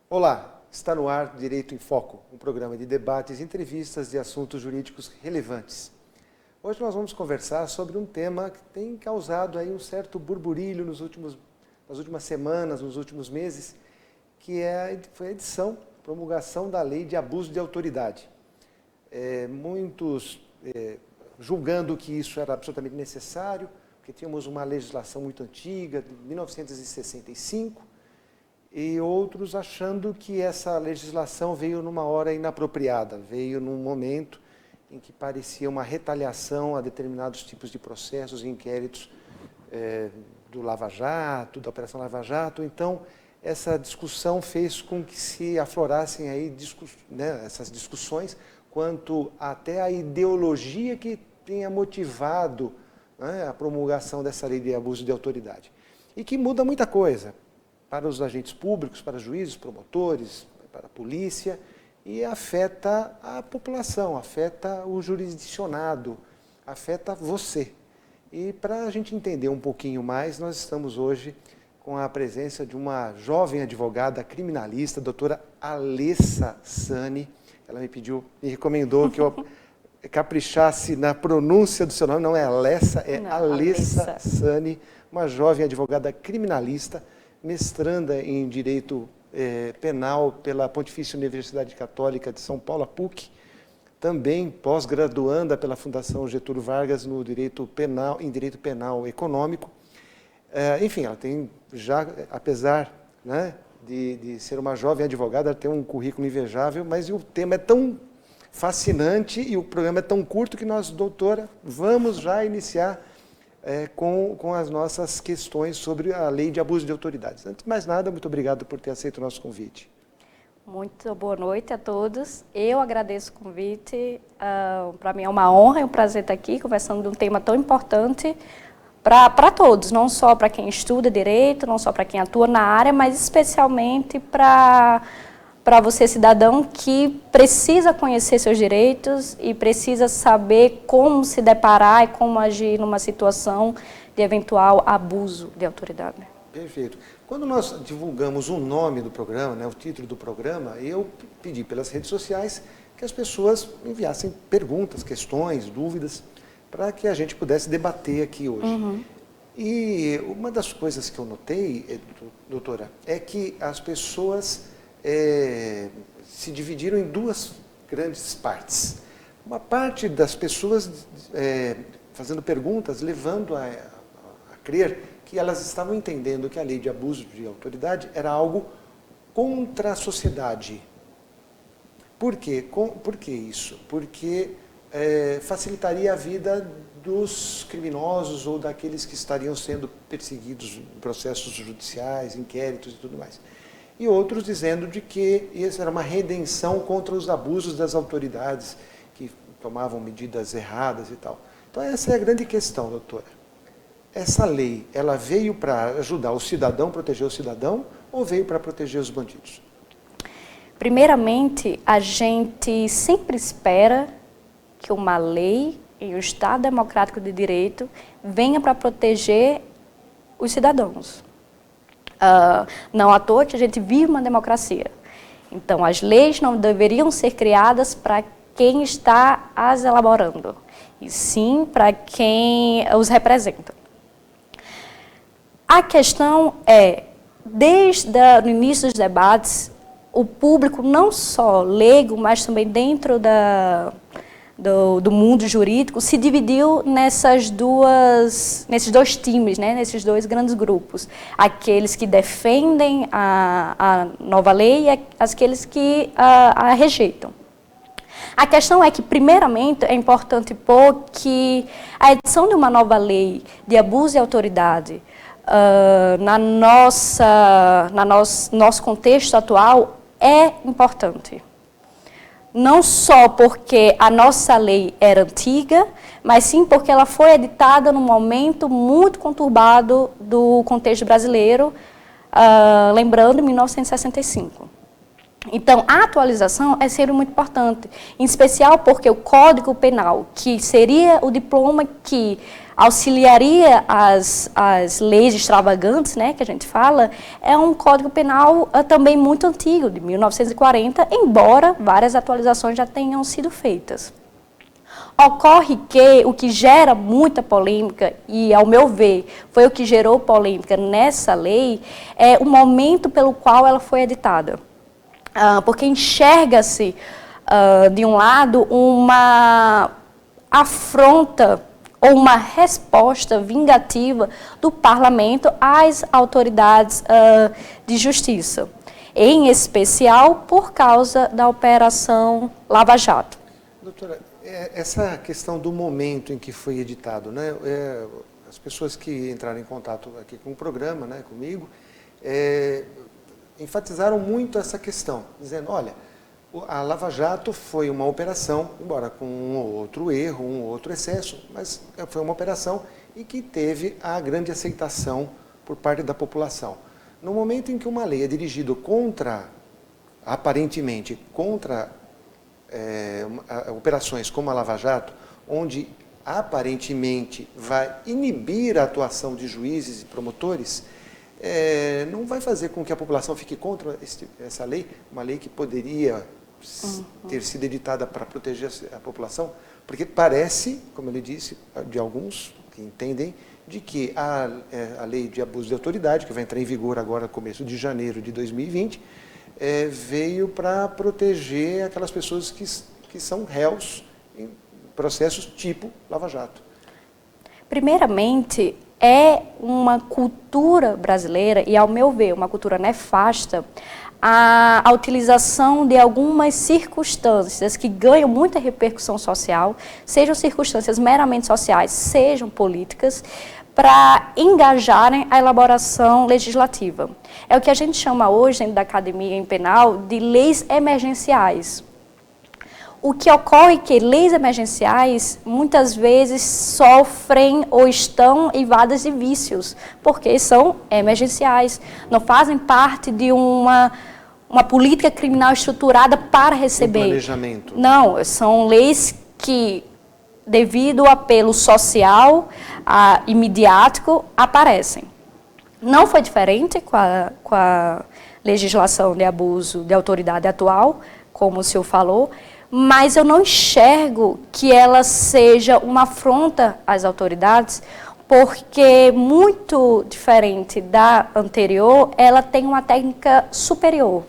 Olá, está no ar Direito em Foco, um programa de debates e entrevistas de assuntos jurídicos relevantes. Hoje nós vamos conversar sobre um tema que tem causado aí um certo burburilho nas últimas semanas, nos últimos meses, que foi a promulgação da Lei de Abuso de Autoridade. Muitos julgando que isso era absolutamente necessário, porque tínhamos uma legislação muito antiga, de 1965, e outros achando que essa legislação veio numa hora inapropriada, veio num momento em que parecia uma retaliação a determinados tipos de processos e inquéritos do Lava Jato, da Operação Lava Jato. Então, essa discussão fez com que se aflorassem aí essas discussões quanto até a ideologia que tenha motivado a promulgação dessa lei de abuso de autoridade. E que muda muita coisa para os agentes públicos, para juízes, promotores, para a polícia, e afeta a população, afeta o jurisdicionado, afeta você. E para a gente entender um pouquinho mais, nós estamos hoje com a presença de uma jovem advogada criminalista, a doutora Alessa Sani. Ela me recomendou que eu caprichasse na pronúncia do seu nome, não é Alessa, é Alessa Sani, uma jovem advogada criminalista, mestranda em Direito Penal pela Pontifícia Universidade Católica de São Paulo, a PUC, também pós-graduanda pela Fundação Getúlio Vargas no em Direito Penal Econômico. Enfim, ela tem já, apesar de ser uma jovem advogada, ela tem um currículo invejável, mas o tema é tão fascinante e o programa é tão curto que nós, doutora, vamos já iniciar com as nossas questões sobre a lei de abuso de autoridades. Antes de mais nada, muito obrigado por ter aceito o nosso convite. Muito boa noite a todos. Eu agradeço o convite. Para mim é uma honra e um prazer estar aqui conversando de um tema tão importante para todos, não só para quem estuda direito, não só para quem atua na área, mas especialmente para você, cidadão, que precisa conhecer seus direitos e precisa saber como se deparar e como agir numa situação de eventual abuso de autoridade. Perfeito. Quando nós divulgamos o nome do programa, o título do programa, eu pedi pelas redes sociais que as pessoas enviassem perguntas, questões, dúvidas, para que a gente pudesse debater aqui hoje. Uhum. E uma das coisas que eu notei, doutora, é que as pessoas se dividiram em duas grandes partes. Uma parte das pessoas fazendo perguntas, levando a crer que elas estavam entendendo que a lei de abuso de autoridade era algo contra a sociedade. Por quê? Por que isso? Porque facilitaria a vida dos criminosos ou daqueles que estariam sendo perseguidos em processos judiciais, inquéritos e tudo mais. E outros dizendo de que isso era uma redenção contra os abusos das autoridades que tomavam medidas erradas e tal. Então essa é a grande questão, doutora. Essa lei, ela veio para ajudar o cidadão, proteger o cidadão, ou veio para proteger os bandidos? Primeiramente, a gente sempre espera que uma lei e o Estado Democrático de Direito venha para proteger os cidadãos. Não à toa que a gente vive uma democracia. Então, as leis não deveriam ser criadas para quem está as elaborando, e sim para quem os representa. A questão é, desde o início dos debates, o público, não só leigo, mas também dentro do mundo jurídico, se dividiu nesses dois times, nesses dois grandes grupos. Aqueles que defendem a nova lei e aqueles que a rejeitam. A questão é que, primeiramente, é importante pôr que a edição de uma nova lei de abuso de autoridade nosso contexto atual é importante. Não só porque a nossa lei era antiga, mas sim porque ela foi editada num momento muito conturbado do contexto brasileiro, lembrando, em 1965. Então, a atualização é sempre muito importante, em especial porque o Código Penal, que seria o diploma que auxiliaria as leis extravagantes, né, que a gente fala, é um Código Penal também muito antigo, de 1940, embora várias atualizações já tenham sido feitas. Ocorre que o que gera muita polêmica, e ao meu ver foi o que gerou polêmica nessa lei, é o momento pelo qual ela foi editada. Porque enxerga-se, de um lado, uma afronta ou uma resposta vingativa do parlamento às autoridades de justiça, em especial por causa da Operação Lava Jato. Doutora, essa questão do momento em que foi editado, né? As pessoas que entraram em contato aqui com o programa, né, comigo, enfatizaram muito essa questão, dizendo, olha, a Lava Jato foi uma operação, embora com um ou outro erro, um ou outro excesso, mas foi uma operação e que teve a grande aceitação por parte da população. No momento em que uma lei é dirigida aparentemente contra operações como a Lava Jato, onde aparentemente vai inibir a atuação de juízes e promotores, não vai fazer com que a população fique contra essa lei, uma lei que poderia ter sido editada para proteger a população, porque parece, como ele disse, de alguns que entendem, de que a lei de abuso de autoridade, que vai entrar em vigor agora no começo de janeiro de 2020, veio para proteger aquelas pessoas que são réus em processos tipo Lava Jato. Primeiramente, é uma cultura brasileira, e ao meu ver, uma cultura nefasta, a utilização de algumas circunstâncias que ganham muita repercussão social, sejam circunstâncias meramente sociais, sejam políticas, para engajarem a elaboração legislativa. É o que a gente chama hoje, dentro da academia em penal, de leis emergenciais. O que ocorre é que leis emergenciais, muitas vezes, sofrem ou estão eivadas de vícios, porque são emergenciais, não fazem parte de uma política criminal estruturada para receber. Um planejamento. Não, são leis que, devido ao apelo social e midiático, aparecem. Não foi diferente com a legislação de abuso de autoridade atual, como o senhor falou, mas eu não enxergo que ela seja uma afronta às autoridades, porque, muito diferente da anterior, ela tem uma técnica superior.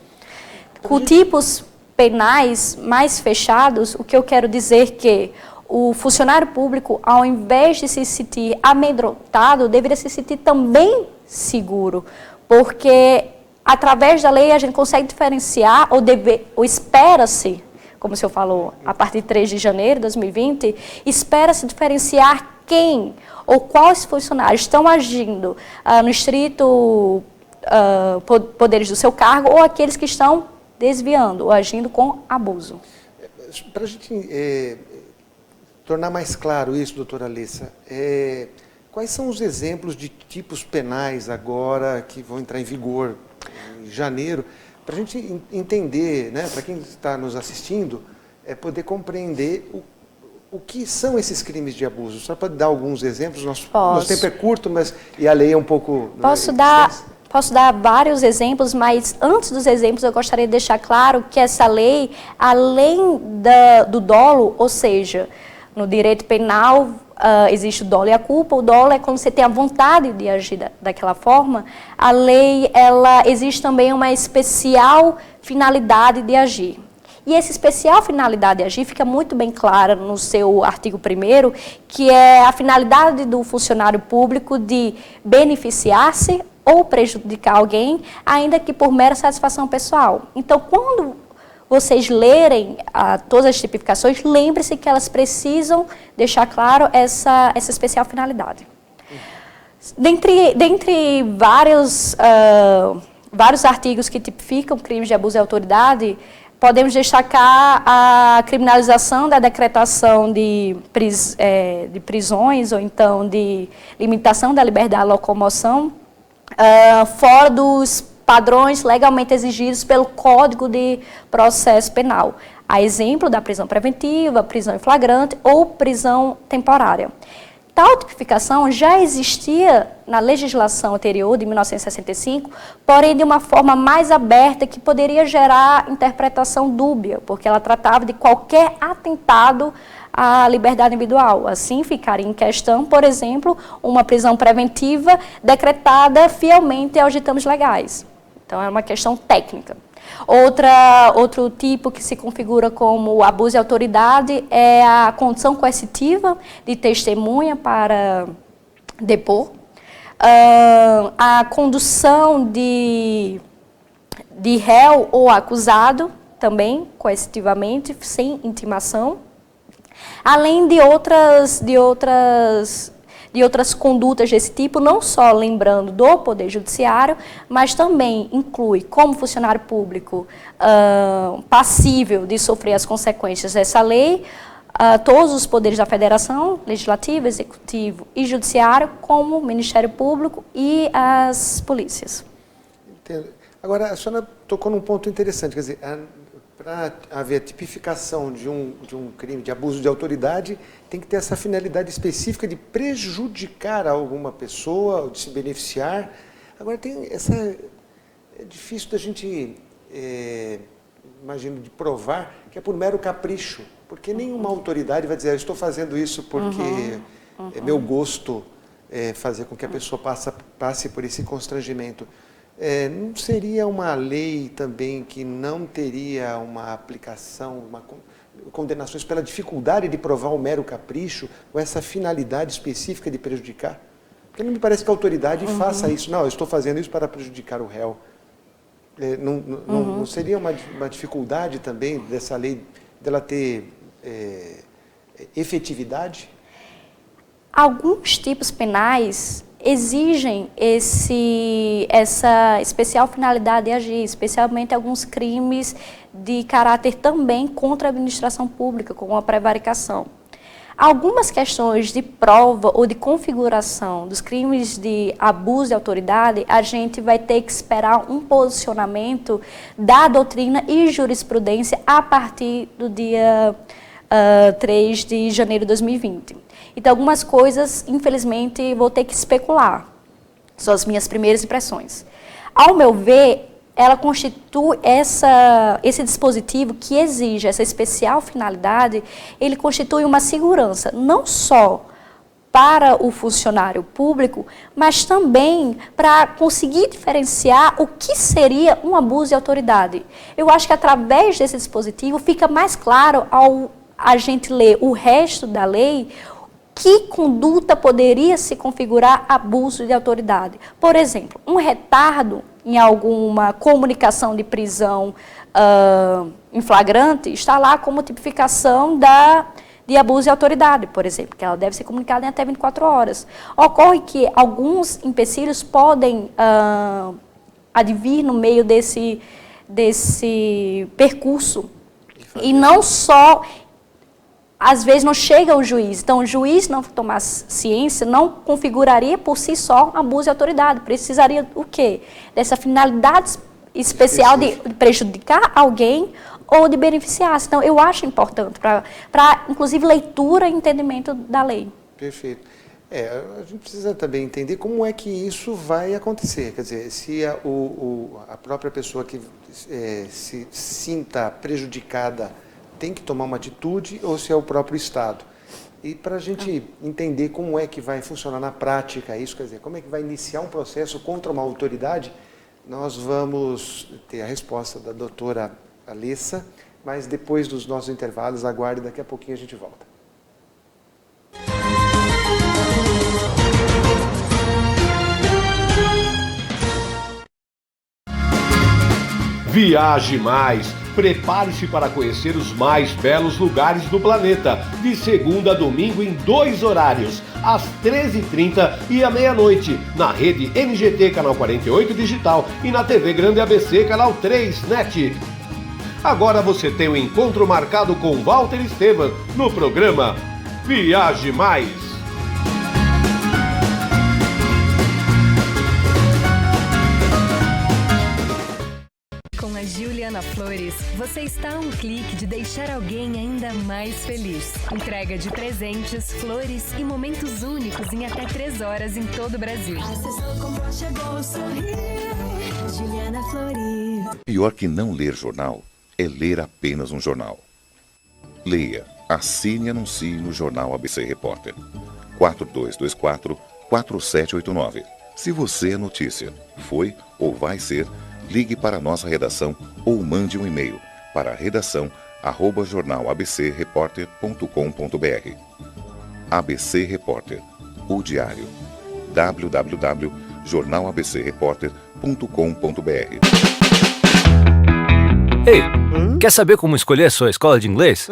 Com tipos penais mais fechados, o que eu quero dizer que o funcionário público, ao invés de se sentir amedrontado, deveria se sentir também seguro, porque através da lei a gente consegue diferenciar, ou espera-se, como o senhor falou, a partir de 3 de janeiro de 2020, espera-se diferenciar quem ou quais funcionários estão agindo no estrito poderes do seu cargo ou aqueles que estão desviando ou agindo com abuso. Para a gente tornar mais claro isso, doutora Alessa, quais são os exemplos de tipos penais agora que vão entrar em vigor em janeiro, para a gente entender, né, para quem está nos assistindo, poder compreender o que são esses crimes de abuso. Só pode dar alguns exemplos? Nosso tempo é curto, e a lei é um pouco... Posso dar vários exemplos, mas antes dos exemplos eu gostaria de deixar claro que essa lei, além do dolo, ou seja, no direito penal existe o dolo e a culpa. O dolo é quando você tem a vontade de agir daquela forma. A lei, existe também uma especial finalidade de agir. E essa especial finalidade de agir fica muito bem clara no seu artigo 1º, que é a finalidade do funcionário público de beneficiar-se ou prejudicar alguém, ainda que por mera satisfação pessoal. Então, quando vocês lerem todas as tipificações, lembre-se que elas precisam deixar claro essa especial finalidade. Dentre vários artigos que tipificam crimes de abuso de autoridade, podemos destacar a criminalização da decretação de prisões ou então de limitação da liberdade de locomoção, fora dos padrões legalmente exigidos pelo Código de Processo Penal, a exemplo da prisão preventiva, prisão em flagrante ou prisão temporária. tal tipificação já existia na legislação anterior, de 1965, porém de uma forma mais aberta, que poderia gerar interpretação dúbia, porque ela tratava de qualquer atentado à liberdade individual. Assim, ficaria em questão, por exemplo, uma prisão preventiva decretada fielmente aos ditames legais. Então, é uma questão técnica. Outro tipo que se configura como abuso de autoridade é a condição coercitiva de testemunha para depor, a condução de réu ou acusado, também coercitivamente, sem intimação, além de outras condutas desse tipo, não só lembrando do Poder Judiciário, mas também inclui, como funcionário público passível de sofrer as consequências dessa lei, todos os poderes da Federação, Legislativo, Executivo e Judiciário, como o Ministério Público e as polícias. Entendo. Agora, a senhora tocou num ponto interessante, quer dizer, para haver a tipificação de um crime de abuso de autoridade, tem que ter essa finalidade específica de prejudicar alguma pessoa, ou de se beneficiar. Agora, é difícil da gente, imagino, de provar que é por mero capricho, porque nenhuma autoridade vai dizer, eu estou fazendo isso porque é meu gosto fazer com que a pessoa passe por esse constrangimento. Não seria uma lei também que não teria uma aplicação, condenações pela dificuldade de provar o mero capricho, ou essa finalidade específica de prejudicar? Porque não me parece que a autoridade faça isso. Não, eu estou fazendo isso para prejudicar o réu. Não seria uma dificuldade também dessa lei, dela ter efetividade? Alguns tipos penais exigem essa especial finalidade de agir, especialmente alguns crimes de caráter também contra a administração pública, como a prevaricação. Algumas questões de prova ou de configuração dos crimes de abuso de autoridade, a gente vai ter que esperar um posicionamento da doutrina e jurisprudência a partir do dia 3 de janeiro de 2020. Então, algumas coisas, infelizmente, vou ter que especular. São as minhas primeiras impressões. Ao meu ver, ela constitui esse dispositivo que exige essa especial finalidade, ele constitui uma segurança, não só para o funcionário público, mas também para conseguir diferenciar o que seria um abuso de autoridade. Eu acho que através desse dispositivo fica mais claro ao a gente ler o resto da lei, que conduta poderia se configurar abuso de autoridade. Por exemplo, um retardo em alguma comunicação de prisão em flagrante está lá como tipificação de abuso de autoridade, por exemplo, que ela deve ser comunicada em até 24 horas. Ocorre que alguns empecilhos podem advir no meio desse percurso, e não só... Às vezes não chega ao juiz, então o juiz não tomar ciência não configuraria por si só abuso de autoridade, precisaria o quê? Dessa finalidade especial de prejudicar alguém ou de beneficiar. Então eu acho importante para inclusive leitura e entendimento da lei. Perfeito. A gente precisa também entender como é que isso vai acontecer, quer dizer, se a própria pessoa que se sinta prejudicada tem que tomar uma atitude ou se é o próprio Estado. E para a gente entender como é que vai funcionar na prática isso, quer dizer, como é que vai iniciar um processo contra uma autoridade, nós vamos ter a resposta da doutora Alessa, mas depois dos nossos intervalos, aguarde, daqui a pouquinho a gente volta. Viaje mais! Prepare-se para conhecer os mais belos lugares do planeta, de segunda a domingo em 2 horários, às 13h30 e à meia-noite, na rede NGT Canal 48 Digital e na TV Grande ABC Canal 3 NET. Agora você tem um encontro marcado com Walter Esteban no programa Viaje Mais. Juliana Flores, você está a um clique de deixar alguém ainda mais feliz. Entrega de presentes, flores e momentos únicos em até 3 horas em todo o Brasil. Acessou, comprou, chegou, sorriu. Juliana Flores. Pior que não ler jornal é ler apenas um jornal. Leia, assine e anuncie no Jornal ABC Repórter. 4224-4789. Se você é notícia, foi ou vai ser, ligue para a nossa redação ou mande um e-mail para redação@jornalabcreporter.com.br. ABC Repórter, o diário. www.jornalabcreporter.com.br. Ei, quer saber como escolher a sua escola de inglês?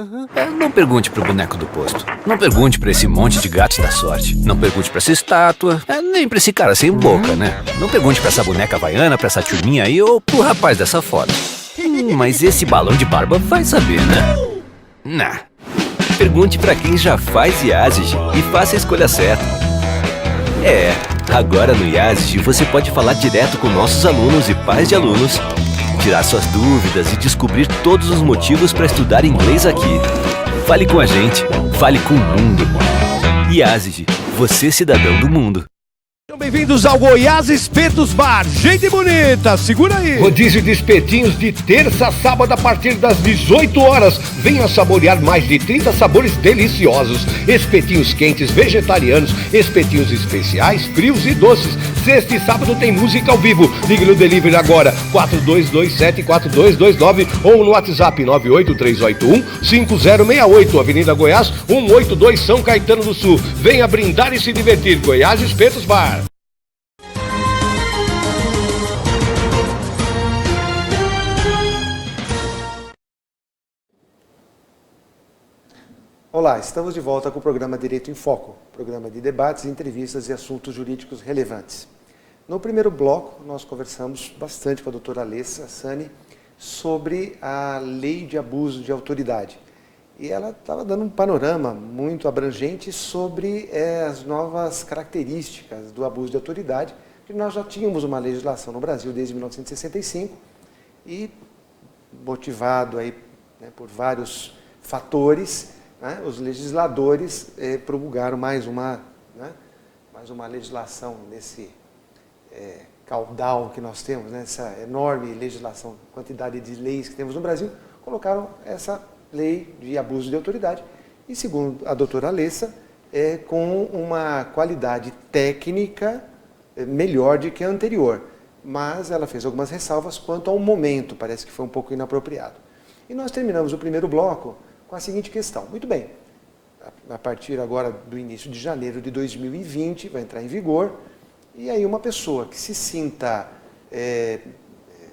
Não pergunte pro boneco do posto. Não pergunte pra esse monte de gatos da sorte. Não pergunte pra essa estátua. Nem pra esse cara sem boca, né? Não pergunte pra essa boneca havaiana, pra essa turminha aí ou pro rapaz dessa foto. Mas esse balão de barba vai saber, né? Nah. Pergunte pra quem já faz IASIG e faça a escolha certa. Agora no IASIG você pode falar direto com nossos alunos e pais de alunos, tirar suas dúvidas e descobrir todos os motivos para estudar inglês aqui. Fale com a gente, fale com o mundo. IASIG, você cidadão do mundo. Sejam bem-vindos ao Goiás Espetos Bar. Gente bonita, segura aí. Rodízio de espetinhos de terça a sábado a partir das 18 horas. Venha saborear mais de 30 sabores deliciosos. Espetinhos quentes, vegetarianos, espetinhos especiais, frios e doces. Sexta e sábado tem música ao vivo. Ligue no delivery agora, 4227-4229 ou no WhatsApp 98381-5068, Avenida Goiás, 182, São Caetano do Sul. Venha brindar e se divertir. Goiás Espetos Bar. Olá, estamos de volta com o programa Direito em Foco, programa de debates, entrevistas e assuntos jurídicos relevantes. No primeiro bloco, nós conversamos bastante com a doutora Alessa Sani sobre a lei de abuso de autoridade. E ela estava dando um panorama muito abrangente sobre as novas características do abuso de autoridade, que nós já tínhamos uma legislação no Brasil desde 1965 e motivado aí, por vários fatores, os legisladores promulgaram mais uma legislação nesse caudal que nós temos, essa enorme legislação, quantidade de leis que temos no Brasil, colocaram essa lei de abuso de autoridade e, segundo a doutora Alessa, com uma qualidade técnica melhor do que a anterior, mas ela fez algumas ressalvas quanto ao momento, parece que foi um pouco inapropriado. E nós terminamos o primeiro bloco com a seguinte questão. Muito bem, a partir agora do início de janeiro de 2020, vai entrar em vigor, e aí uma pessoa que se sinta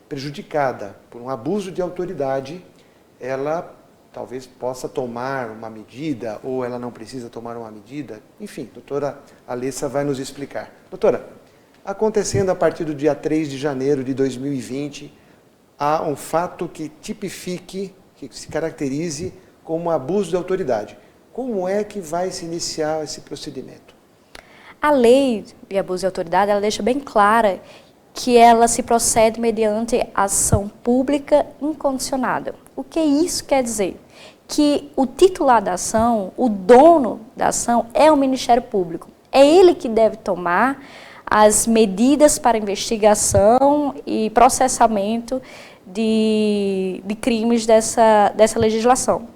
prejudicada por um abuso de autoridade, ela talvez possa tomar uma medida, ou ela não precisa tomar uma medida, enfim, a doutora Alessa vai nos explicar. Doutora, acontecendo a partir do dia 3 de janeiro de 2020, há um fato que tipifique, que se caracterize como abuso de autoridade. Como é que vai se iniciar esse procedimento? A lei de abuso de autoridade, ela deixa bem clara que ela se procede mediante ação pública incondicionada. O que isso quer dizer? Que o titular da ação, o dono da ação, é o Ministério Público. É ele que deve tomar as medidas para investigação e processamento de crimes dessa legislação.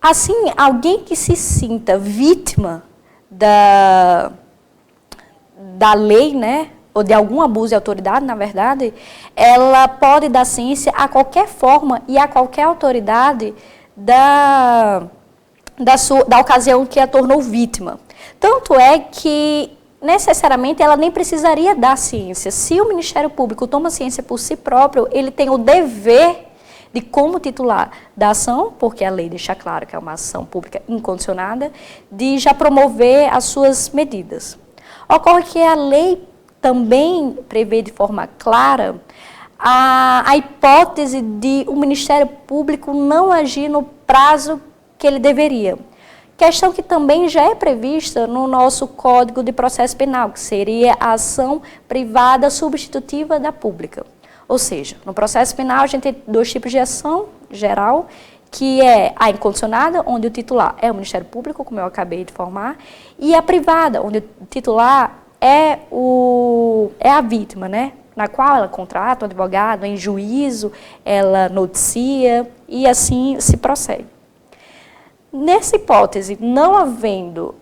Assim, alguém que se sinta vítima da lei, ou de algum abuso de autoridade, na verdade, ela pode dar ciência a qualquer forma e a qualquer autoridade da ocasião que a tornou vítima. Tanto é que, necessariamente, ela nem precisaria dar ciência. Se o Ministério Público toma ciência por si próprio, ele tem o dever de, como titular da ação, porque a lei deixa claro que é uma ação pública incondicionada, de já promover as suas medidas. Ocorre que a lei também prevê de forma clara a hipótese de o Ministério Público não agir no prazo que ele deveria. Questão que também já é prevista no nosso Código de Processo Penal, que seria a ação privada substitutiva da pública. Ou seja, no processo penal a gente tem 2 tipos de ação geral, que é a incondicionada, onde o titular é o Ministério Público, como eu acabei de informar, e a privada, onde o titular é a vítima, né? Na qual ela contrata um advogado, em juízo, ela noticia e assim se prossegue. Nessa hipótese, não havendo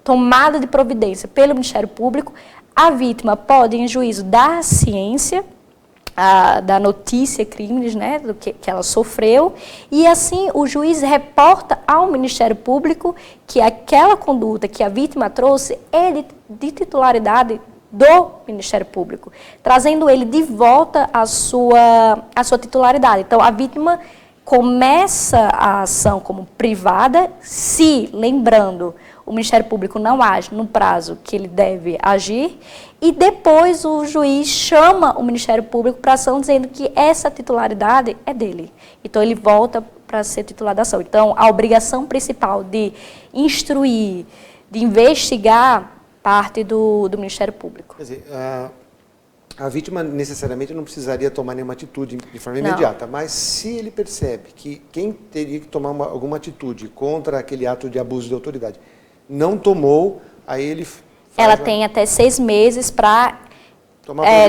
tomada de providência pelo Ministério Público, a vítima pode, em juízo, dar ciência da notícia crimes, né, do que ela sofreu, e assim o juiz reporta ao Ministério Público que aquela conduta que a vítima trouxe é de titularidade do Ministério Público, trazendo ele de volta à sua titularidade. Então, a vítima começa a ação como privada, se, lembrando, o Ministério Público não age no prazo que ele deve agir, e depois o juiz chama o Ministério Público para ação, dizendo que essa titularidade é dele. Então, ele volta para ser titular da ação. Então, a obrigação principal de instruir, de investigar, parte do Ministério Público. Quer dizer, a vítima necessariamente não precisaria tomar nenhuma atitude de forma imediata, mas se ele percebe que quem teria que tomar alguma atitude contra aquele ato de abuso de autoridade não tomou, aí ele ela tem até 6 meses para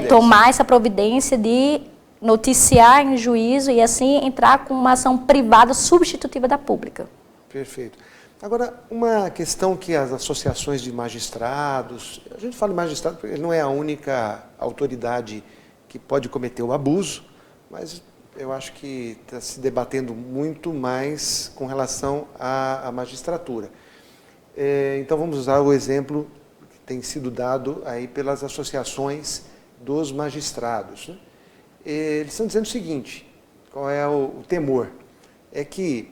tomar essa providência de noticiar em juízo e assim entrar com uma ação privada substitutiva da pública. Perfeito. Agora, uma questão que as associações de magistrados, a gente fala de magistrado porque ele não é a única autoridade que pode cometer o abuso, mas eu acho que está se debatendo muito mais com relação à magistratura. Então vamos usar o exemplo que tem sido dado aí pelas associações dos magistrados, né? Eles estão dizendo o seguinte, qual é o temor? É que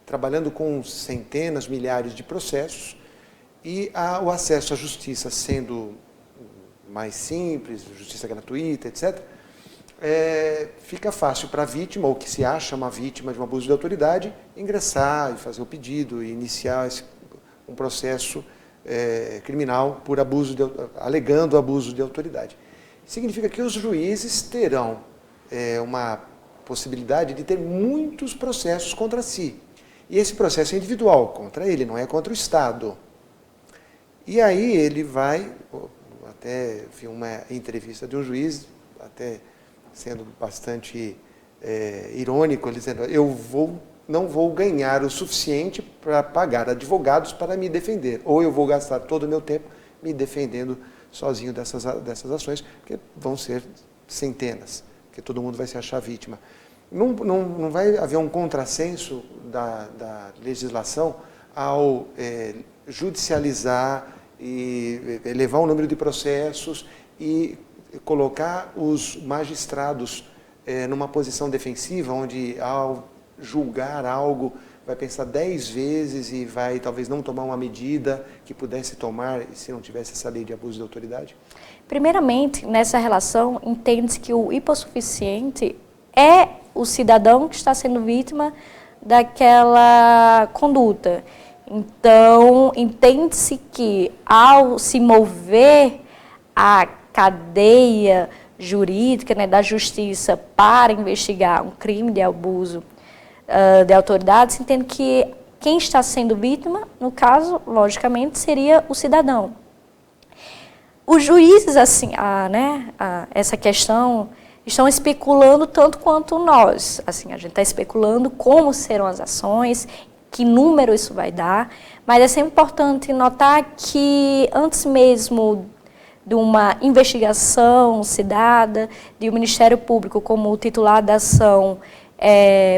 trabalhando com centenas, milhares de processos e o acesso à justiça sendo mais simples, justiça gratuita, etc., fica fácil para a vítima, ou que se acha uma vítima de um abuso de autoridade, ingressar e fazer o pedido e iniciar um processo criminal por alegando abuso de autoridade. Significa que os juízes terão uma possibilidade de ter muitos processos contra si. E esse processo é individual, contra ele, não é contra o Estado. E aí ele vai, até vi uma entrevista de um juiz, até sendo bastante irônico, ele dizendo, não vou ganhar o suficiente para pagar advogados para me defender, ou eu vou gastar todo o meu tempo me defendendo sozinho dessas ações, porque vão ser centenas, porque todo mundo vai se achar vítima. Não vai haver um contrassenso da legislação ao judicializar e elevar o número de processos e colocar os magistrados numa posição defensiva, onde ao julgar algo vai pensar 10 vezes e vai talvez não tomar uma medida que pudesse tomar se não tivesse essa lei de abuso de autoridade? Primeiramente, nessa relação, entende-se que o hipossuficiente é o cidadão que está sendo vítima daquela conduta. Então, entende-se que ao se mover a cadeia jurídica, né, da justiça para investigar um crime de abuso de autoridade, se entende que quem está sendo vítima, no caso, logicamente, seria o cidadão. Os juízes, assim, essa questão, estão especulando tanto quanto nós. Assim, a gente está especulando como serão as ações, que número isso vai dar, mas é sempre importante notar que antes mesmo de uma investigação se dada, de o Ministério Público como titular da ação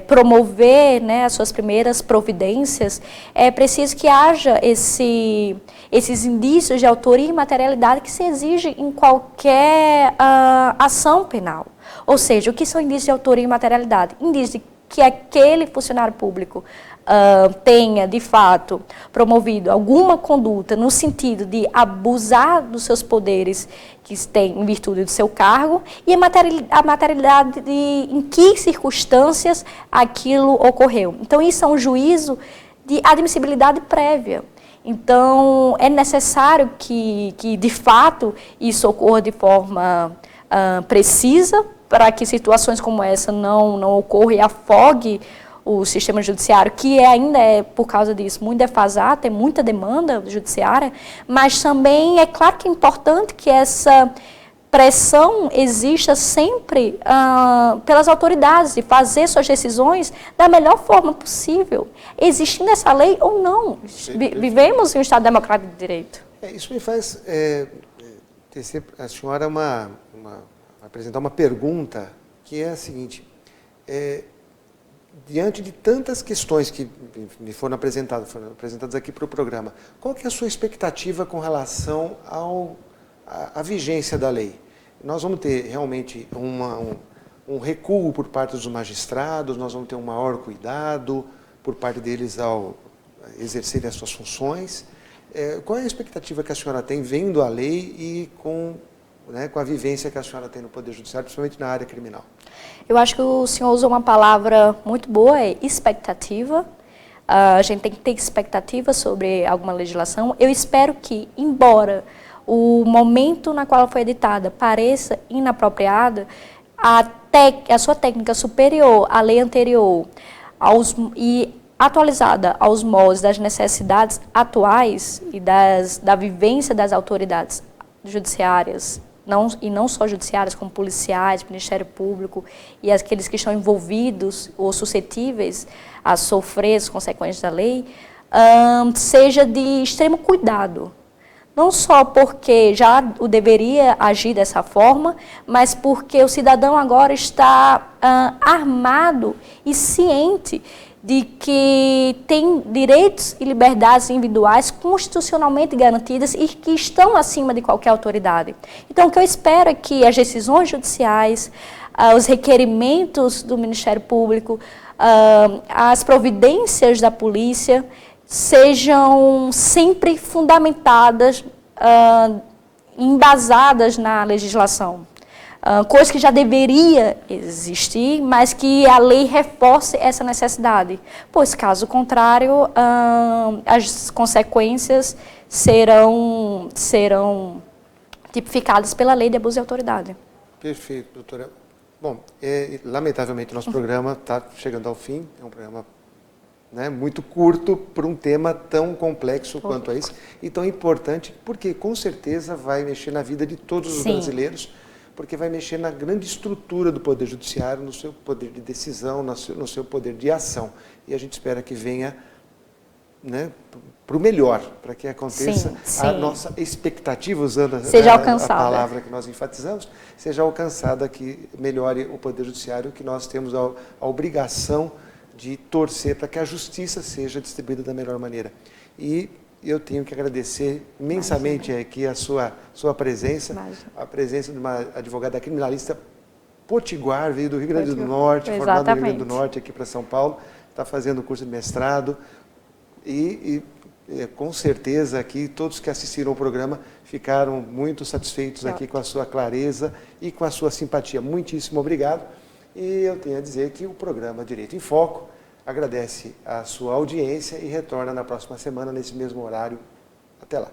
promover, né, as suas primeiras providências, é preciso que haja esses indícios de autoria e materialidade que se exige em qualquer ação penal. Ou seja, o que são indícios de autoria e materialidade? Indícios de que aquele funcionário público tenha, de fato, promovido alguma conduta no sentido de abusar dos seus poderes que tem em virtude do seu cargo e a materialidade de em que circunstâncias aquilo ocorreu. Então, isso é um juízo de admissibilidade prévia. Então, é necessário que de fato, isso ocorra de forma precisa, para que situações como essa não ocorram e afogue o sistema judiciário, que ainda é, por causa disso, muito defasado, tem muita demanda judiciária, mas também é claro que é importante que essa pressão exista sempre pelas autoridades de fazer suas decisões da melhor forma possível, existindo essa lei ou não. Vivemos em um Estado democrático de direito. Isso me faz tecer a senhora apresentar uma pergunta que é a seguinte: diante de tantas questões que me foram apresentadas aqui para o programa, qual que é a sua expectativa com relação à vigência da lei? Nós vamos ter realmente um recuo por parte dos magistrados, nós vamos ter um maior cuidado por parte deles ao exercerem as suas funções. Qual é a expectativa que a senhora tem vendo a lei e com a vivência que a senhora tem no Poder Judiciário, principalmente na área criminal? Eu acho que o senhor usou uma palavra muito boa, é expectativa. A gente tem que ter expectativa sobre alguma legislação. Eu espero que, embora o momento na qual ela foi editada pareça inapropriada, a sua técnica superior à lei anterior e atualizada aos moldes das necessidades atuais e da vivência das autoridades judiciárias, e não só judiciárias, como policiais, Ministério Público e aqueles que estão envolvidos ou suscetíveis a sofrer as consequências da lei, seja de extremo cuidado. Não só porque já o deveria agir dessa forma, mas porque o cidadão agora está armado e ciente de que tem direitos e liberdades individuais constitucionalmente garantidas e que estão acima de qualquer autoridade. Então, o que eu espero é que as decisões judiciais, os requerimentos do Ministério Público, as providências da polícia sejam sempre fundamentadas, embasadas na legislação. Coisa que já deveria existir, mas que a lei reforce essa necessidade, pois, caso contrário, as consequências serão tipificadas pela lei de abuso de autoridade. Perfeito, doutora. Bom, lamentavelmente nosso programa está chegando ao fim, é um programa muito curto para um tema tão complexo quanto esse e tão importante, porque com certeza vai mexer na vida de todos os brasileiros, porque vai mexer na grande estrutura do Poder Judiciário, no seu poder de decisão, no seu poder de ação. E a gente espera que venha para o melhor, para que aconteça a nossa expectativa, usando a palavra que nós enfatizamos, seja alcançada, que melhore o Poder Judiciário, que nós temos a obrigação de torcer para que a justiça seja distribuída da melhor maneira. E eu tenho que agradecer imensamente aqui a sua presença, a presença de uma advogada criminalista potiguar, veio do Rio Grande do Norte, formada no Rio Grande do Norte, aqui para São Paulo, está fazendo o curso de mestrado e com certeza aqui todos que assistiram ao programa ficaram muito satisfeitos aqui com a sua clareza e com a sua simpatia. Muitíssimo obrigado. E eu tenho a dizer que o programa Direito em Foco agradece a sua audiência e retorna na próxima semana, nesse mesmo horário. Até lá.